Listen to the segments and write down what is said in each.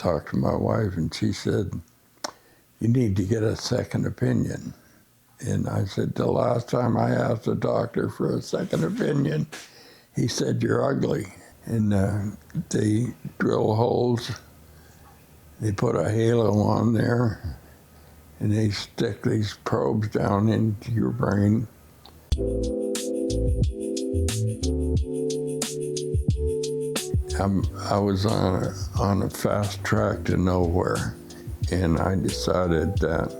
talked to my wife, and she said, "You need to get a second opinion." And I said, "The last time I asked a doctor for a second opinion, he said, 'You're ugly.'" And they drill holes, they put a halo on there, and they stick these probes down into your brain. I was on a fast track to nowhere, and I decided that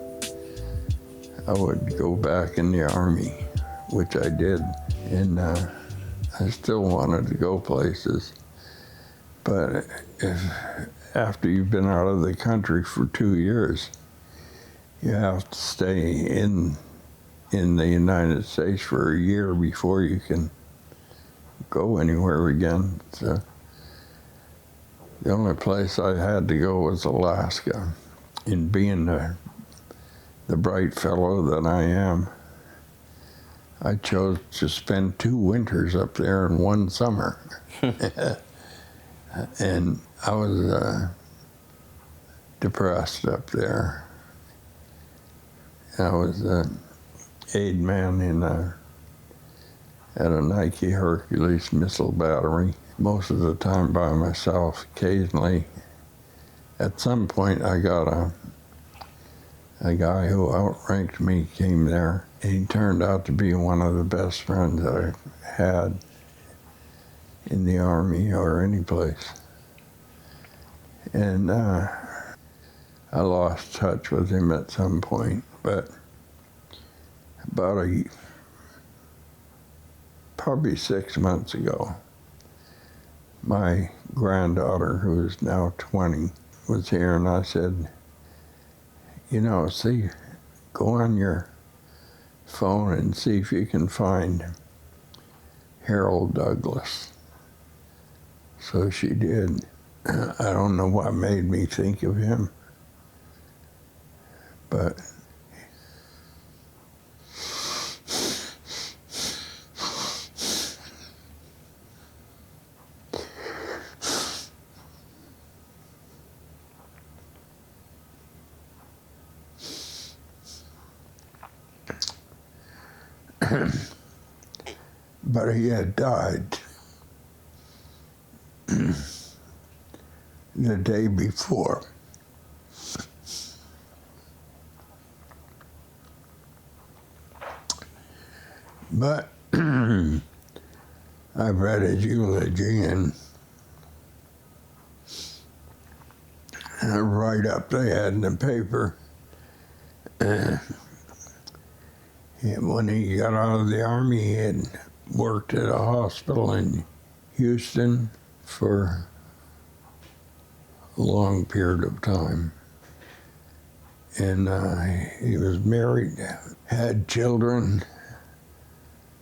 I would go back in the Army, which I did, and I still wanted to go places. But after you've been out of the country for 2 years, you have to stay in the United States for a year before you can go anywhere again. So the only place I had to go was Alaska. And being the bright fellow that I am, I chose to spend 2 winters up there and 1 summer. And I was depressed up there. I was an aide man at a Nike Hercules missile battery, most of the time by myself. Occasionally, at some point, I got a guy who outranked me came there, and he turned out to be one of the best friends I had in the Army or any place. And I lost touch with him at some point, but probably 6 months ago, my granddaughter, who is now 20, was here, and I said, go on your phone and see if you can find Harold Douglas. So she did. I don't know what made me think of him, but but he had died the day before. But I've read his eulogy and a write-up they had in the paper. When he got out of the Army, he had worked at a hospital in Houston for a long period of time. And he was married, had children,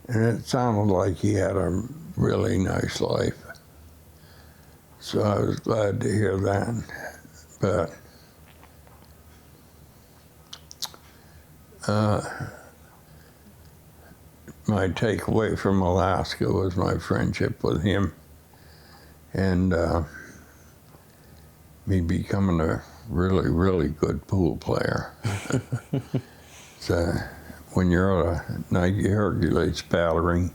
and it sounded like he had a really nice life. So I was glad to hear that. But my takeaway from Alaska was my friendship with him, and me becoming a really, really good pool player. So when you're at a Nike Hercules battery,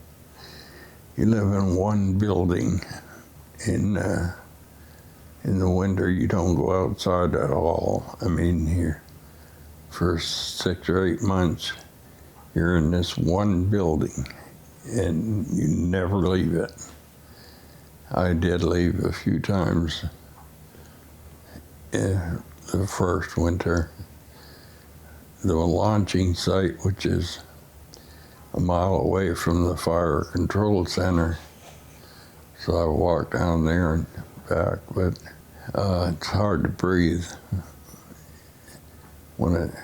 you live in one building. In the winter, you don't go outside at all. I mean, here for 6 or 8 months, you're in this one building, and you never leave it. I did leave a few times the first winter. The launching site, which is a mile away from the fire control center, so I walked down there and back, but it's hard to breathe when it,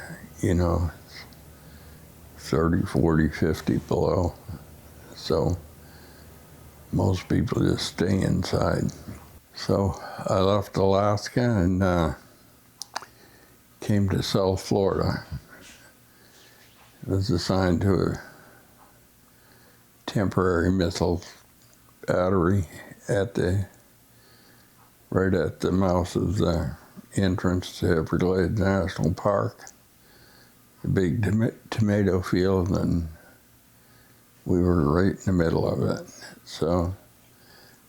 30, 40, 50 below. So most people just stay inside. So I left Alaska and came to South Florida. I was assigned to a temporary missile battery right at the mouth of the entrance to Everglades National Park, a big tomato field, and we were right in the middle of it. So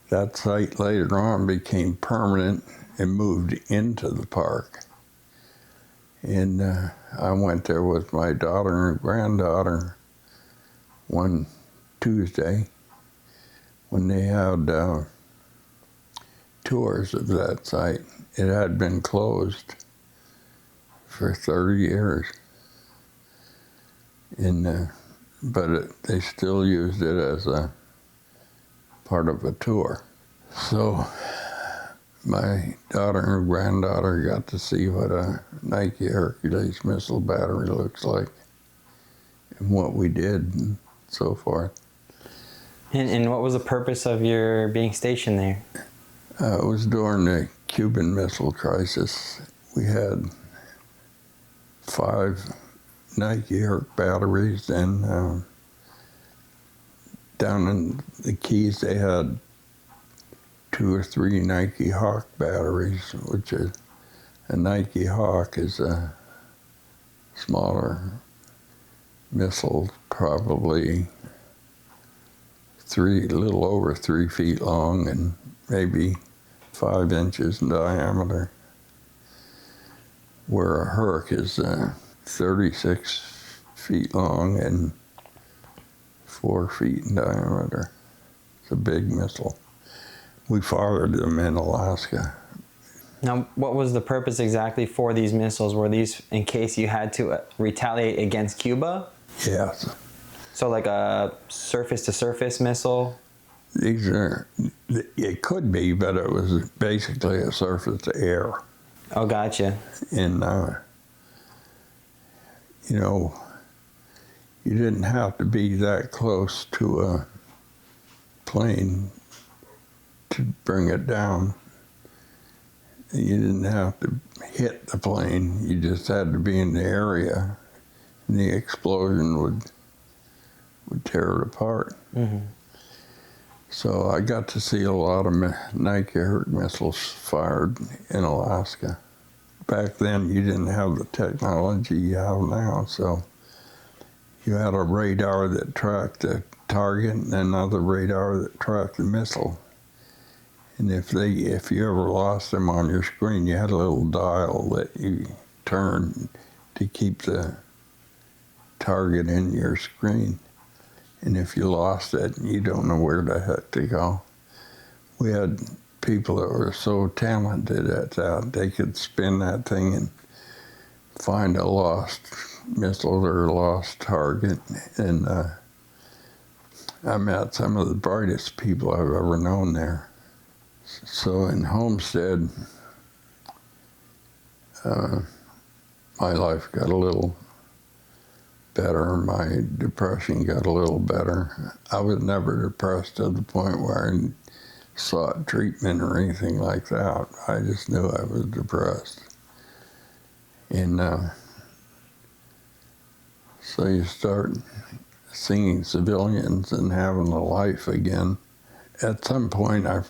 that site later on became permanent and moved into the park. And I went there with my daughter and granddaughter one Tuesday when they had tours of that site. It had been closed for 30 years. And, they still used it as a part of a tour. So my daughter and granddaughter got to see what a Nike Hercules missile battery looks like and what we did and so forth. And what was the purpose of your being stationed there? It was during the Cuban Missile Crisis. We had 5 Nike Herc batteries, and down in the Keys they had 2 or 3 Nike Hawk batteries, which is a Nike Hawk is a smaller missile, probably a little over 3 feet long and maybe 5 inches in diameter, where a Herc is 36 feet long and 4 feet in diameter. It's a big missile. We fired them in Alaska. Now, what was the purpose exactly for these missiles? Were these in case you had to retaliate against Cuba? Yes. So like a surface-to-surface missile? These are, it could be, but it was basically a surface-to-air. Oh, gotcha. And, you know, you didn't have to be that close to a plane to bring it down. You didn't have to hit the plane. You just had to be in the area, and the explosion would tear it apart. Mm-hmm. So I got to see a lot of Nike Herc missiles fired in Alaska. Back then, you didn't have the technology you have now, so you had a radar that tracked the target and another radar that tracked the missile. And if you ever lost them on your screen, you had a little dial that you turned to keep the target in your screen. And if you lost it, you don't know where the heck to go. We had people that were so talented at that, they could spin that thing and find a lost missile or a lost target. And I met some of the brightest people I've ever known there. So in Homestead, my life got a little better. My depression got a little better. I was never depressed to the point where I sought treatment or anything like that. I just knew I was depressed. And so you start seeing civilians and having a life again. At some point, a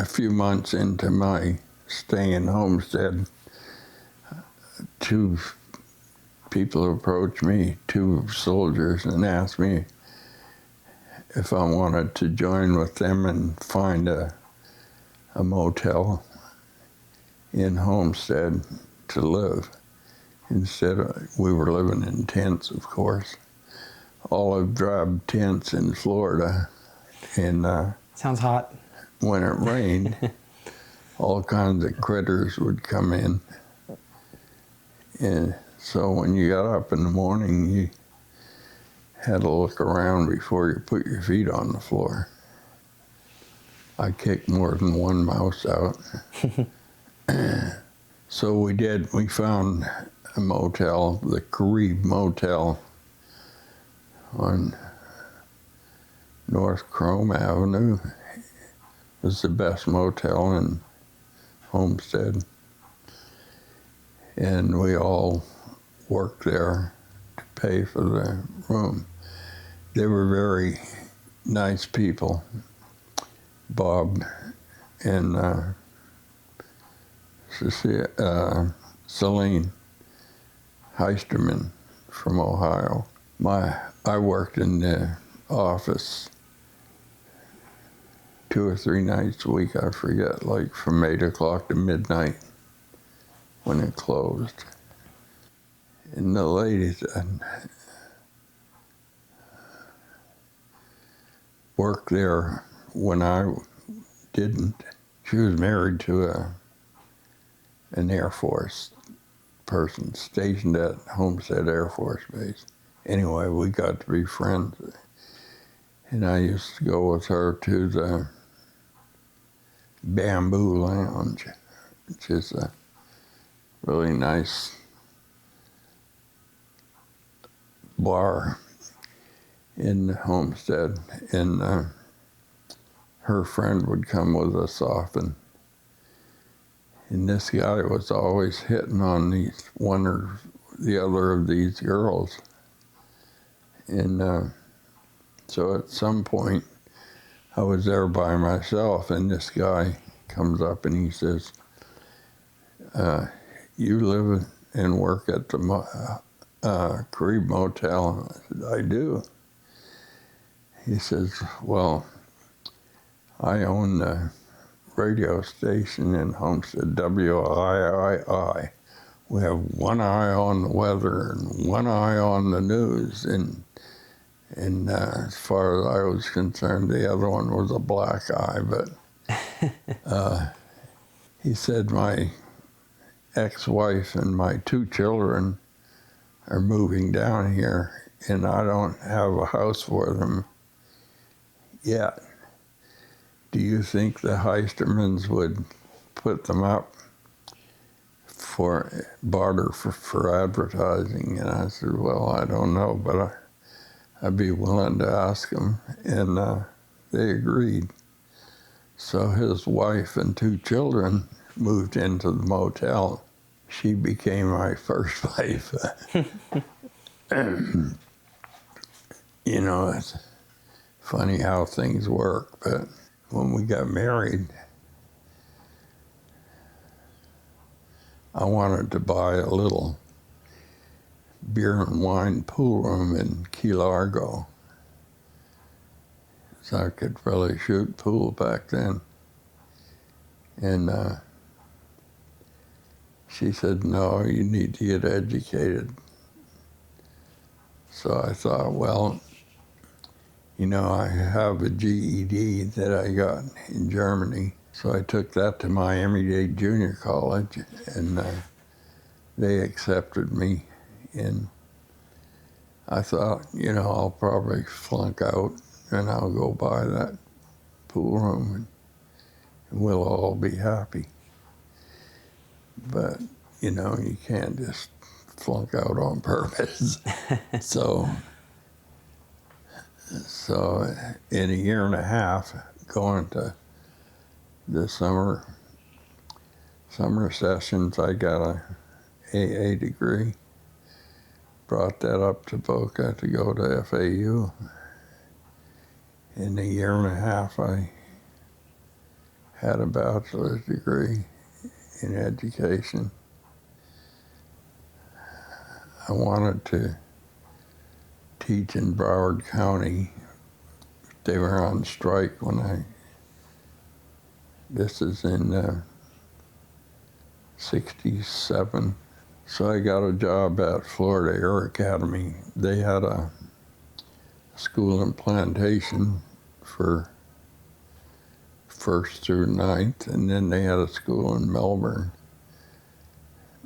few months into my stay in Homestead, 2 people approached me, 2 soldiers, and asked me if I wanted to join with them and find a motel in Homestead to live. Instead, we were living in tents, of course, olive drab tents in Florida. And sounds hot. When it rained, all kinds of critters would come in. And so when you got up in the morning, you had to look around before you put your feet on the floor. I kicked more than 1 mouse out. So we found a motel, the Carib Motel on North Chrome Avenue. It was the best motel in Homestead. And we all worked there to pay for the room. They were very nice people, Bob and Celine Heisterman from Ohio. I worked in the office 2 or 3 nights a week, I forget, like from 8 o'clock to midnight when it closed. And the lady that worked there when I didn't, she was married to an Air Force person stationed at Homestead Air Force Base. Anyway, we got to be friends. And I used to go with her to the Bamboo Lounge, which is a really nice bar in Homestead. And her friend would come with us often. And this guy was always hitting on these one or the other of these girls. And so at some point, I was there by myself, and this guy comes up and he says, you live and work at the Carib Motel? I said, I do. He says, well, I own the radio station in Homestead, WIII. We have one eye on the weather and one eye on the news. And as far as I was concerned, the other one was a black eye. But he said, my ex-wife and my 2 children are moving down here, and I don't have a house for them yet. Do you think the Heistermans would put them up for barter for advertising? And I said, well, I don't know, but I'd be willing to ask them. And they agreed. So his wife and 2 children moved into the motel. She became my first wife. You know, it's funny how things work, but when we got married, I wanted to buy a little beer and wine pool room in Key Largo, so I could really shoot pool back then. And she said, no, you need to get educated. So I thought, well, you know, I have a GED that I got in Germany. So I took that to Miami-Dade Junior College, and they accepted me. And I thought, you know, I'll probably flunk out and I'll go buy that pool room and we'll all be happy. But, you know, you can't just flunk out on purpose. So in a year and a half, going to the summer sessions, I got a AA degree. Brought that up to Boca to go to FAU. In a year and a half, I had a bachelor's degree in education. I wanted to teach in Broward County. They were on strike when this is in 67. So I got a job at Florida Air Academy. They had a school in Plantation for 1st through 9th, and then they had a school in Melbourne,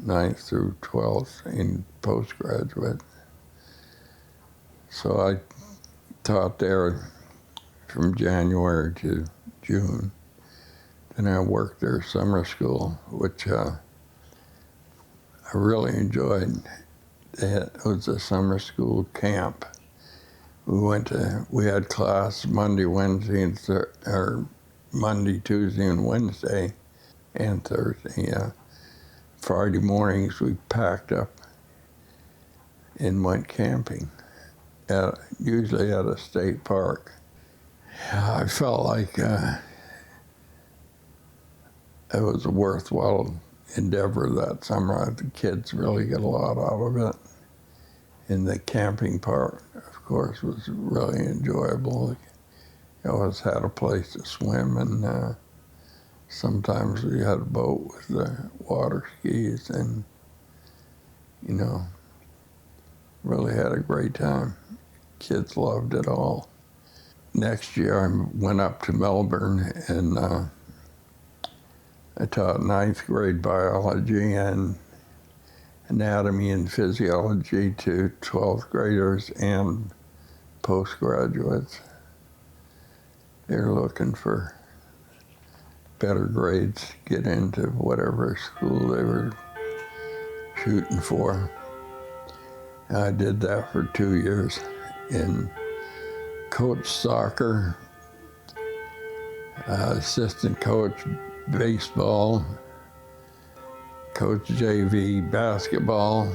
9th through 12th in postgraduate. So I taught there from January to June. Then I worked their summer school, which I really enjoyed. It was a summer school camp. We had class Monday, Wednesday, or Monday, Tuesday, and Wednesday, and Thursday. Friday mornings we packed up and went camping, usually at a state park. I felt like it was a worthwhile endeavor that summer. The kids really get a lot out of it. And the camping part, of course, was really enjoyable. You always had a place to swim, and sometimes we had a boat with the water skis, and, you know, really had a great time. Kids loved it all. Next year, I went up to Melbourne, and I taught ninth grade biology and anatomy and physiology to 12th graders and postgraduates. They're looking for better grades to get into whatever school they were shooting for. I did that for 2 years and coached soccer, assistant coach baseball, coached JV basketball.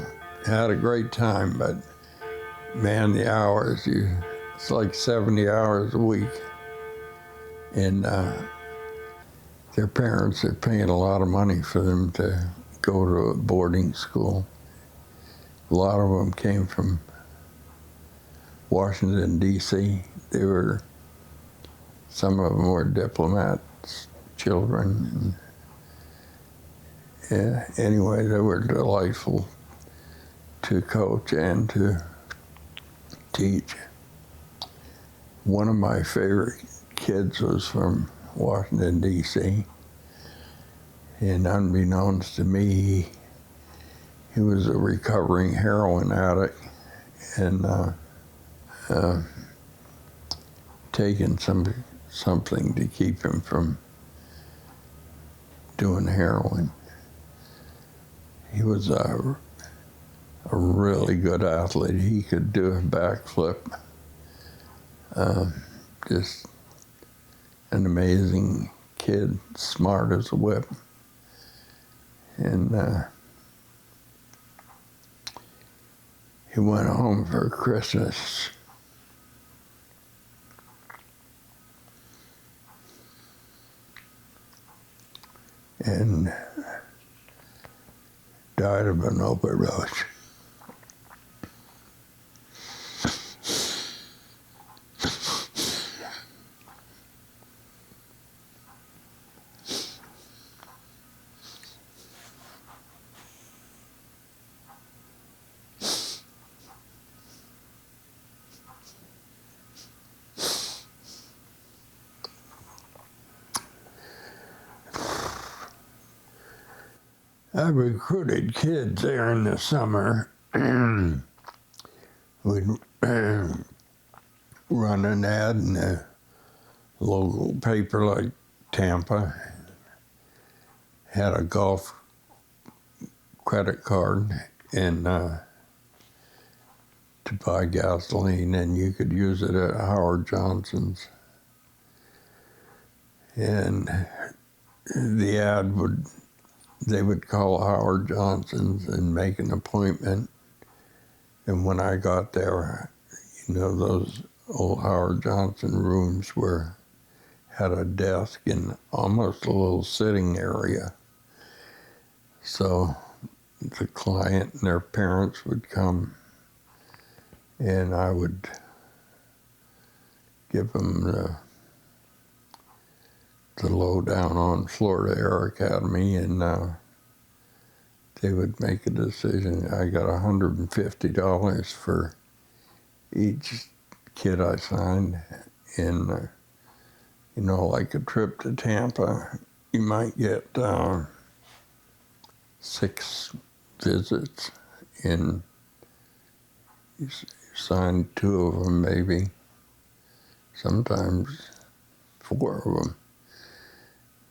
Had a great time, but man, the hours, it's like 70 hours a week. And their parents are paying a lot of money for them to go to a boarding school. A lot of them came from Washington, D.C. Some of them were diplomats' children. And, anyway, they were delightful to coach and to teach. One of my favorite kids was from Washington, D.C. And unbeknownst to me, he was a recovering heroin addict and taking something to keep him from doing heroin. He was a really good athlete. He could do a backflip. Just an amazing kid, smart as a whip. And he went home for Christmas. And died of an overdose. I recruited kids there in the summer. We'd run an ad in a local paper like Tampa, had a golf credit card and to buy gasoline, and you could use it at Howard Johnson's. And the ad they would call Howard Johnson's and make an appointment. And when I got there, you know, those old Howard Johnson rooms had a desk and almost a little sitting area. So the client and their parents would come, and I would give them the lowdown on Florida Air Academy, and they would make a decision. I got $150 for each kid I signed, and you know, like a trip to Tampa, you might get 6 visits, and you sign 2 of them maybe, sometimes 4 of them.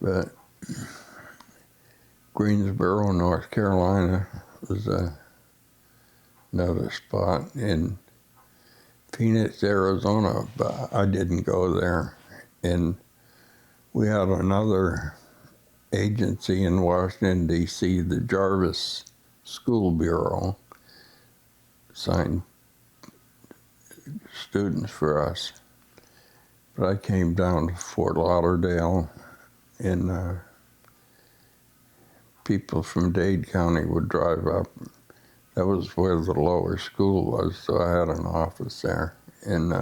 But Greensboro, North Carolina was another spot. In Phoenix, Arizona, but I didn't go there. And we had another agency in Washington, D.C., the Jarvis School Bureau, signed students for us. But I came down to Fort Lauderdale, and people from Dade County would drive up. That was where the lower school was, so I had an office there. And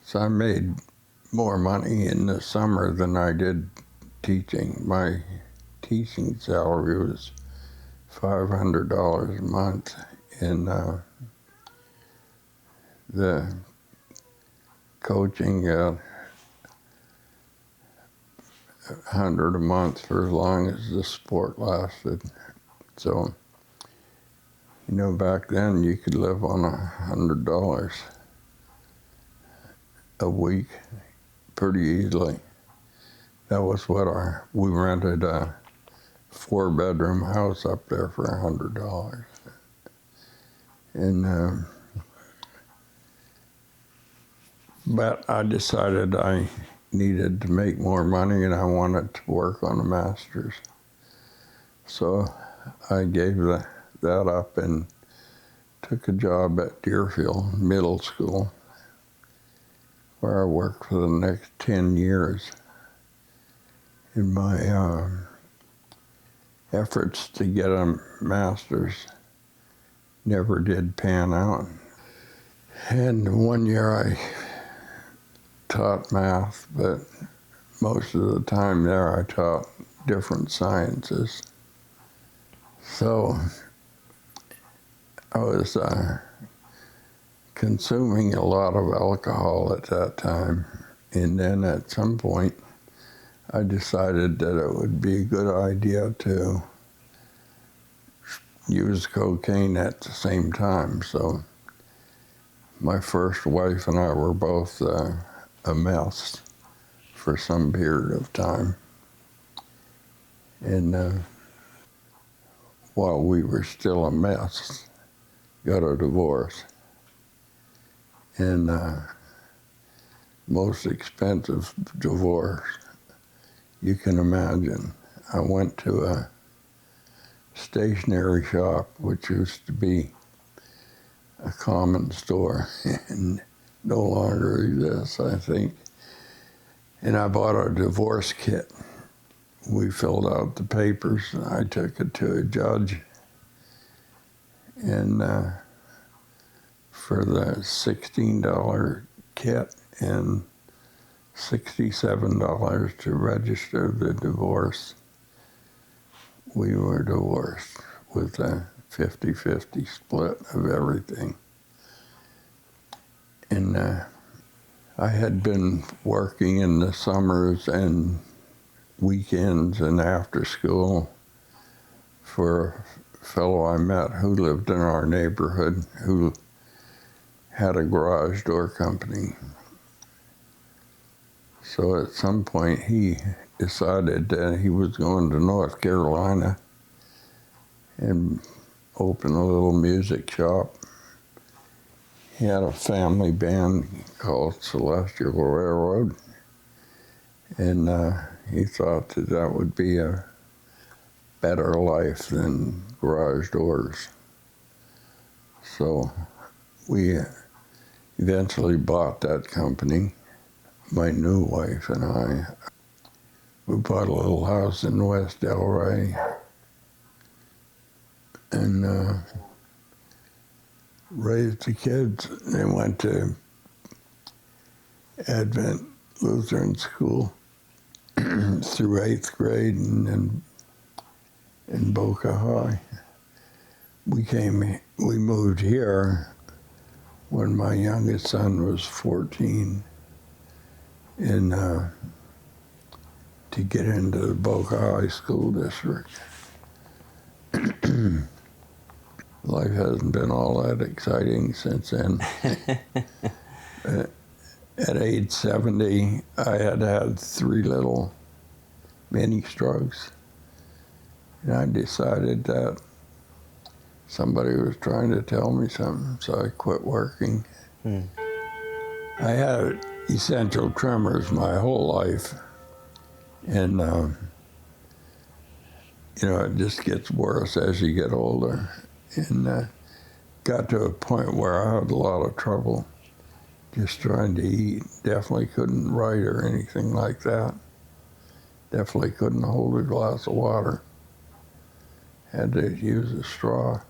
so I made more money in the summer than I did teaching. My teaching salary was $500 a month, and the coaching got $100 a month for as long as the sport lasted. So, you know, back then you could live on $100 a week pretty easily. That was what we rented a 4-bedroom house up there for $100. And but I decided I needed to make more money and I wanted to work on a master's. So I gave that up and took a job at Deerfield Middle School, where I worked for the next 10 years. In my efforts to get a master's never did pan out. And one year I taught math, but most of the time there I taught different sciences. So I was consuming a lot of alcohol at that time, and then at some point I decided that it would be a good idea to use cocaine at the same time. So my first wife and I were both a mess for some period of time. And while we were still a mess, got a divorce. And most expensive divorce you can imagine. I went to a stationery shop, which used to be a common store and no longer exists, I think. And I bought a divorce kit. We filled out the papers, and I took it to a judge. And for the $16 kit and $67 to register the divorce, we were divorced with a 50-50 split of everything. And I had been working in the summers and weekends and after school for a fellow I met who lived in our neighborhood who had a garage door company. So at some point he decided that he was going to North Carolina and open a little music shop. He had a family band called Celestial Railroad, and he thought that that would be a better life than garage doors. So we eventually bought that company. My new wife and I, we bought a little house in West Delray, and raised the kids. They went to Advent Lutheran School through 8th grade, and then in Boca High. We moved here when my youngest son was 14, and to get into the Boca High School District. Life hasn't been all that exciting since then. At age 70, I had 3 little mini strokes. And I decided that somebody was trying to tell me something, so I quit working. I had essential tremors my whole life. And, you know, it just gets worse as you get older. And got to a point where I had a lot of trouble just trying to eat. Definitely couldn't write or anything like that. Definitely couldn't hold a glass of water. Had to use a straw.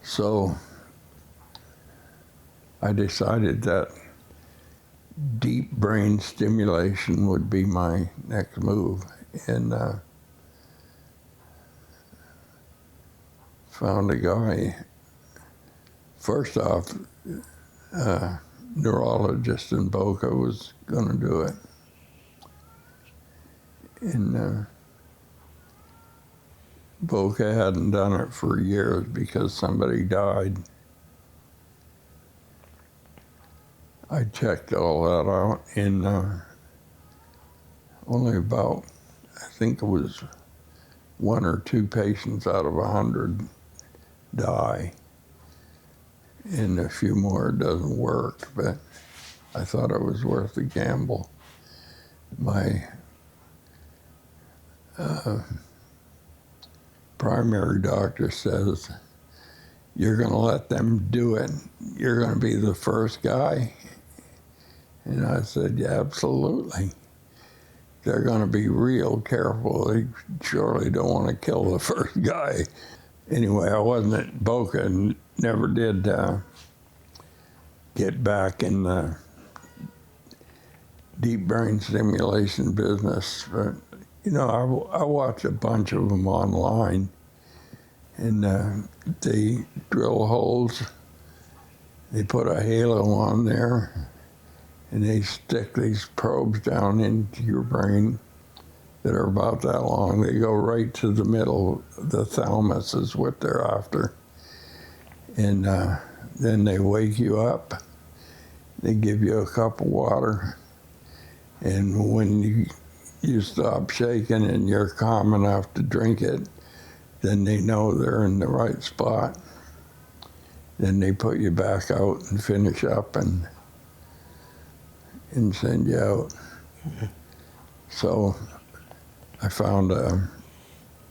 So I decided that deep brain stimulation would be my next move, and found a guy. First off, neurologist in Boca was going to do it, and Boca hadn't done it for years because somebody died. I checked all that out, and only about, I think it was 1 or 2 patients out of 100 die, and a few more doesn't work, but I thought it was worth the gamble. My primary doctor says, "You're going to let them do it. You're going to be the first guy." And I said, "Yeah, absolutely. They're going to be real careful. They surely don't want to kill the first guy." Anyway, I wasn't at Boca and never did get back in the deep brain stimulation business. But, you know, I watch a bunch of them online, and they drill holes, they put a halo on there, and they stick these probes down into your brain that are about that long. They go right to the middle. The thalamus is what they're after. And then they wake you up. They give you a cup of water. And when you stop shaking and you're calm enough to drink it, then they know they're in the right spot. Then they put you back out and finish up and send you out. So I found a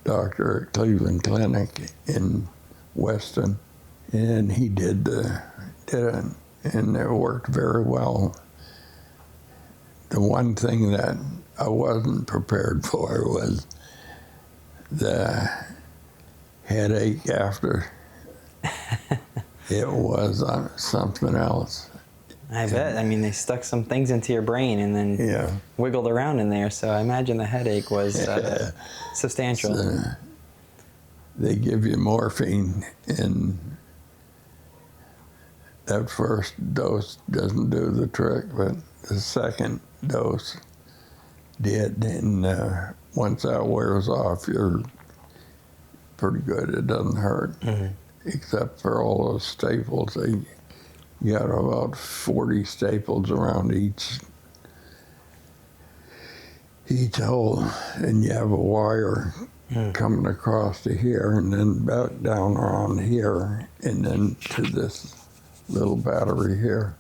doctor at Cleveland Clinic in Weston, and he did it, and it worked very well. The one thing that I wasn't prepared for was the headache after. It was something else. I bet. I mean, they stuck some things into your brain and then wiggled around in there, so I imagine the headache was substantial. So they give you morphine, and that first dose doesn't do the trick, but the second dose did, and once that wears off, you're pretty good. It doesn't hurt, except for all those staples. You got about 40 staples around each hole, and you have a wire coming across to here, and then back down around here, and then to this little battery here,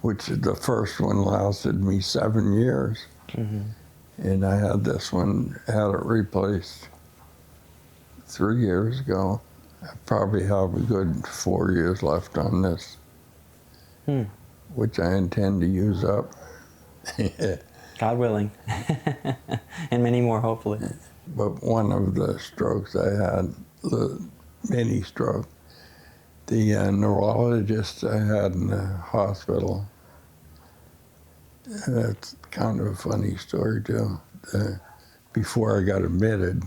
which the first one lasted me 7 years. And I had this one, had it replaced 3 years ago. I probably have a good 4 years left on this, which I intend to use up. God willing. And many more, hopefully. But one of the strokes I had, the mini stroke, the neurologist I had in the hospital, that's kind of a funny story too. Before I got admitted,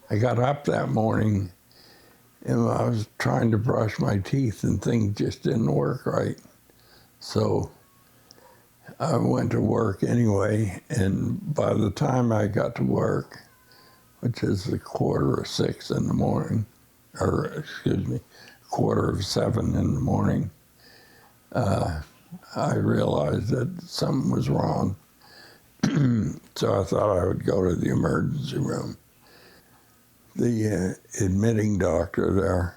I got up that morning and I was trying to brush my teeth and things just didn't work right. So I went to work anyway, and by the time I got to work, which is 5:45 in the morning, or excuse me, 6:45 in the morning, I realized that something was wrong. So I thought I would go to the emergency room. The admitting doctor there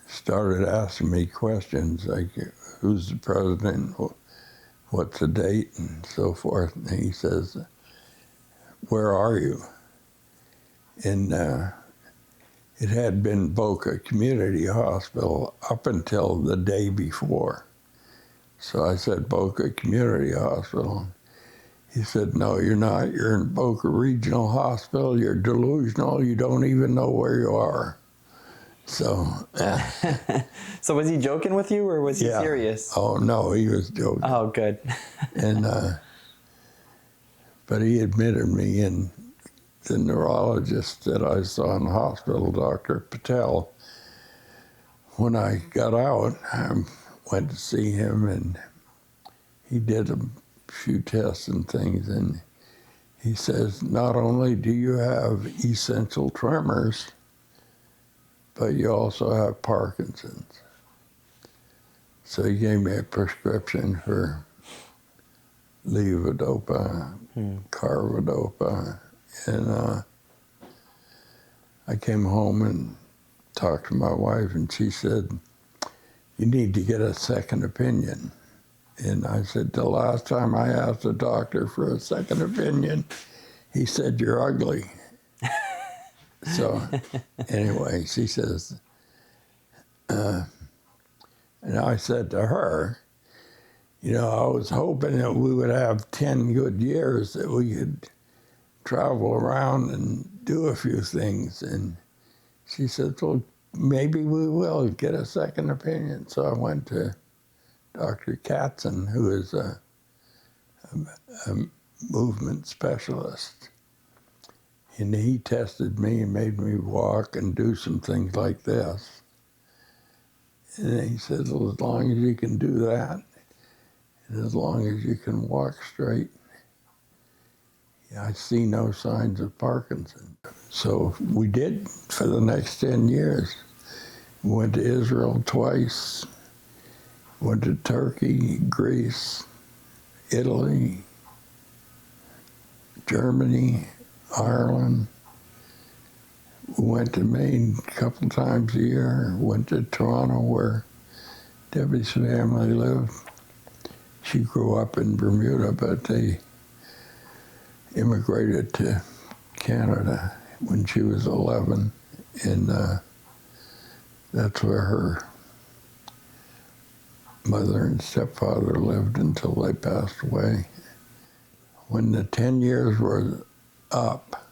started asking me questions like, who's the president, what's the date, and so forth. And he says, where are you? And it had been Boca Community Hospital up until the day before. So I said, Boca Community Hospital. He said, no, you're not. You're in Boca Regional Hospital. You're delusional. You don't even know where you are. So. So was he joking with you, or was he serious? Oh, no, he was joking. Oh, good. And, but he admitted me, and the neurologist that I saw in the hospital, Dr. Patel, when I got out, I went to see him, and he did a few tests and things, and he says, not only do you have essential tremors, but you also have Parkinson's. So he gave me a prescription for levodopa, carbidopa, and I came home and talked to my wife, and she said, you need to get a second opinion. And I said, the last time I asked a doctor for a second opinion, he said, you're ugly. So anyway, she says, and I said to her, you know, I was hoping that we would have 10 good years that we could travel around and do a few things. And she said, well, maybe we will get a second opinion. So I went to Dr. Katzen, who is a movement specialist. And he tested me and made me walk and do some things like this. And he said, well, as long as you can do that, and as long as you can walk straight, I see no signs of Parkinson's. So we did for the next 10 years. We went to Israel twice, went to Turkey, Greece, Italy, Germany, Ireland. We went to Maine a couple times a year, went to Toronto where Debbie's family lived. She grew up in Bermuda, but they immigrated to Canada when she was 11, and that's where her mother and stepfather lived until they passed away. When the 10 years were up,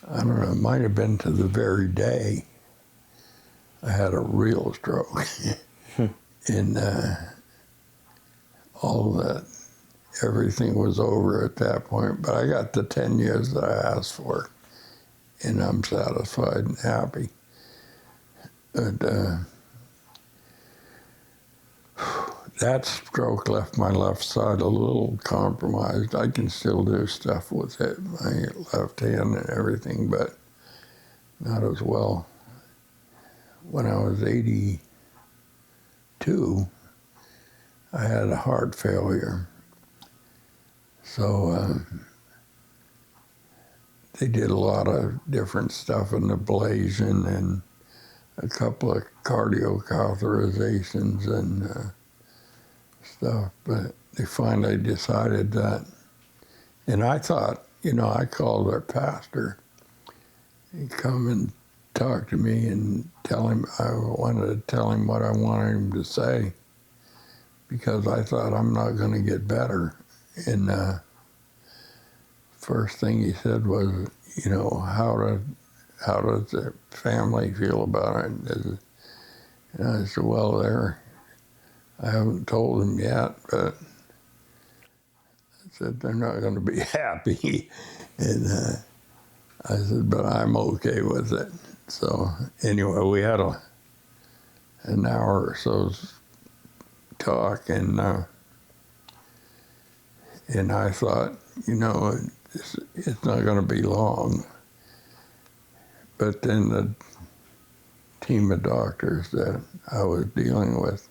I don't know, it might have been to the very day, I had a real stroke. And all of that, everything was over at that point, but I got the 10 years that I asked for, and I'm satisfied and happy. But that stroke left my left side a little compromised. I can still do stuff with it, my left hand and everything, but not as well. When I was 82, I had a heart failure. So they did a lot of different stuff, an ablation and a couple of cardio catheterizations and stuff, but they finally decided that, and I thought, you know, I called our pastor. He'd come and talk to me and tell him, I wanted to tell him what I wanted him to say, because I thought I'm not going to get better. And first thing he said was, you know, how does the family feel about it? And I said, well, I haven't told them yet, but I said, they're not going to be happy. And I said, but I'm okay with it. So anyway, we had an hour or so's talk, and I thought, you know, it's not going to be long. But then the team of doctors that I was dealing with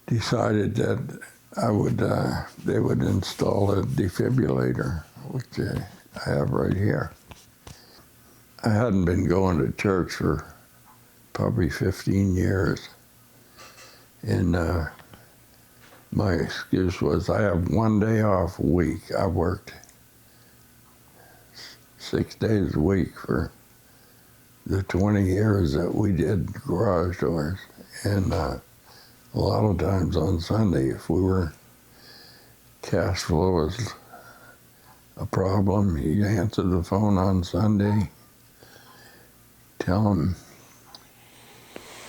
decided that they would install a defibrillator, which I have right here. I hadn't been going to church for probably 15 years. And my excuse was, I have one day off a week. I worked 6 days a week for the 20 years that we did garage doors. And a lot of times on Sunday, if we were cash flow was a problem, he'd answer the phone on Sunday, tell him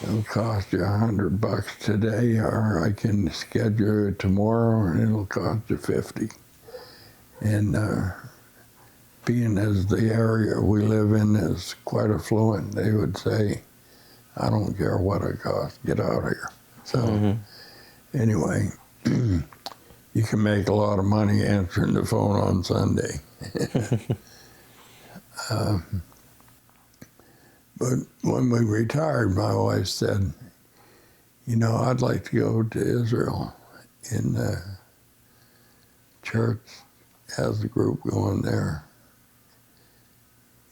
it'll cost you $100 today, or I can schedule it tomorrow and it'll cost you $50. And being as the area we live in is quite affluent, they would say, I don't care what it costs, get out of here. So anyway, you can make a lot of money answering the phone on Sunday. But when we retired, my wife said, you know, I'd like to go to Israel. And the church has a group going there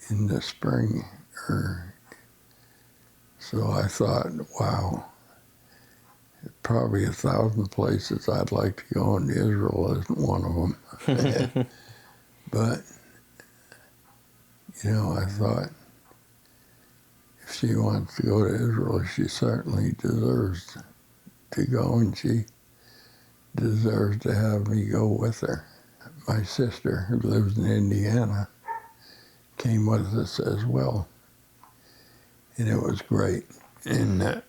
in the spring. So I thought, wow, probably 1,000 places I'd like to go, and Israel isn't one of them. But, you know, I thought, if she wants to go to Israel, she certainly deserves to go, and she deserves to have me go with her. My sister, who lives in Indiana, came with us as well. And it was great. And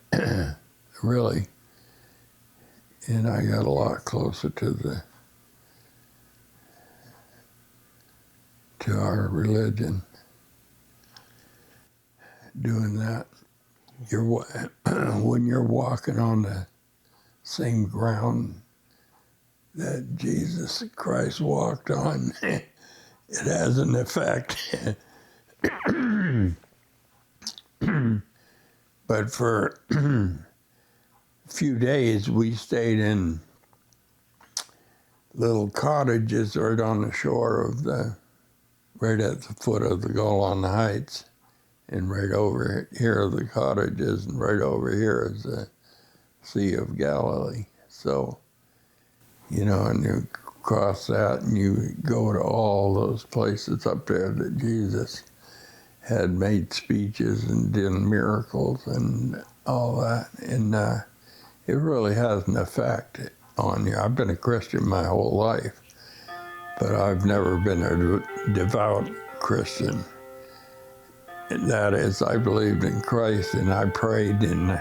really, and I got a lot closer to our religion doing that. When you're walking on the same ground that Jesus Christ walked on, it has an effect. But for a few days, we stayed in little cottages right on the shore of right at the foot of the Golan Heights. And right over here are the cottages, and right over here is the Sea of Galilee. So, you know, and you cross that and you go to all those places up there that Jesus had made speeches and did miracles and all that. And it really has an effect on you. I've been a Christian my whole life, but I've never been a devout Christian. And that is, I believed in Christ and I prayed, and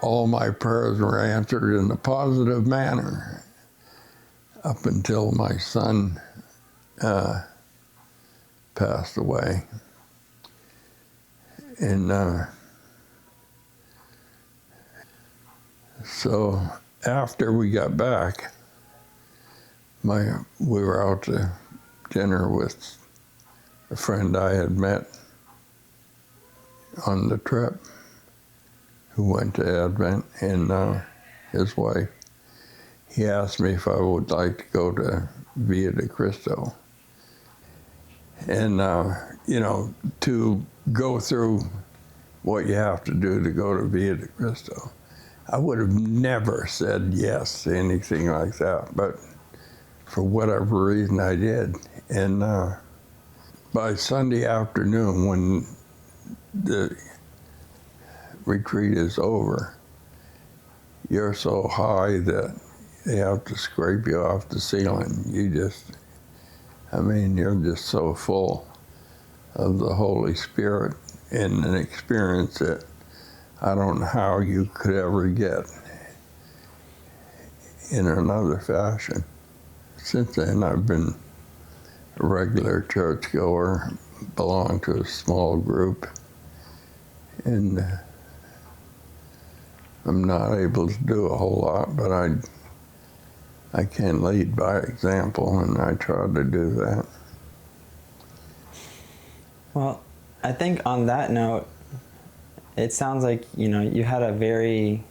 all my prayers were answered in a positive manner up until my son passed away. And so after we got back, we were out to dinner with a friend I had met on the trip who went to Advent, and his wife. He asked me if I would like to go to Via de Cristo. And, you know, to go through what you have to do to go to Via de Cristo, I would have never said yes to anything like that, but for whatever reason I did. And by Sunday afternoon, when the retreat is over, you're so high that they have to scrape you off the ceiling. You're just so full of the Holy Spirit and an experience that I don't know how you could ever get in another fashion. Since then, I've been a regular churchgoer, belong to a small group, and I'm not able to do a whole lot, but I can lead by example, and I try to do that. Well, I think on that note, it sounds like, you know, you had a very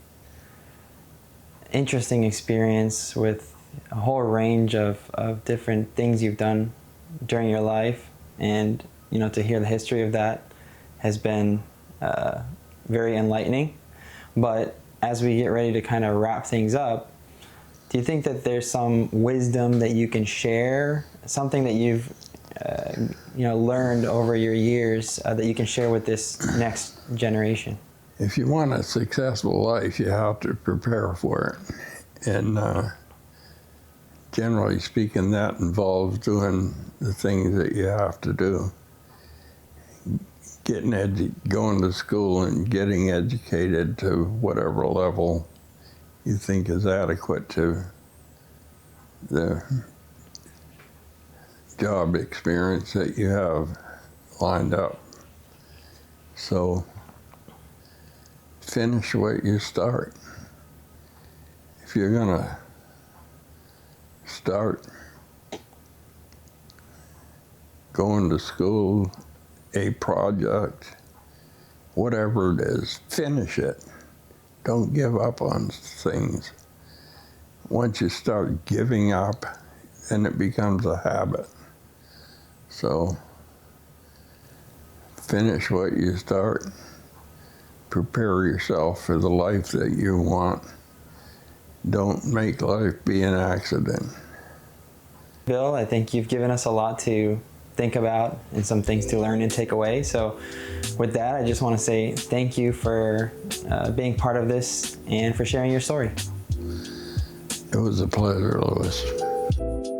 interesting experience with a whole range of different things you've done during your life, and, you know, to hear the history of that has been very enlightening. But as we get ready to kind of wrap things up, do you think that there's some wisdom that you can share, something that you've learned over your years that you can share with this next generation? if you want a successful life, you have to prepare for it. And generally speaking, that involves doing the things that you have to do. Going to school and getting educated to whatever level you think is adequate to the job experience that you have lined up. So finish what you start. If you're gonna start going to school, a project, whatever it is, finish it. Don't give up on things. Once you start giving up, then it becomes a habit. So finish what you start. Prepare yourself for the life that you want. Don't make life be an accident. Bill, I think you've given us a lot to think about and some things to learn and take away. So with that, I just want to say thank you for being part of this and for sharing your story. It was a pleasure, Louis.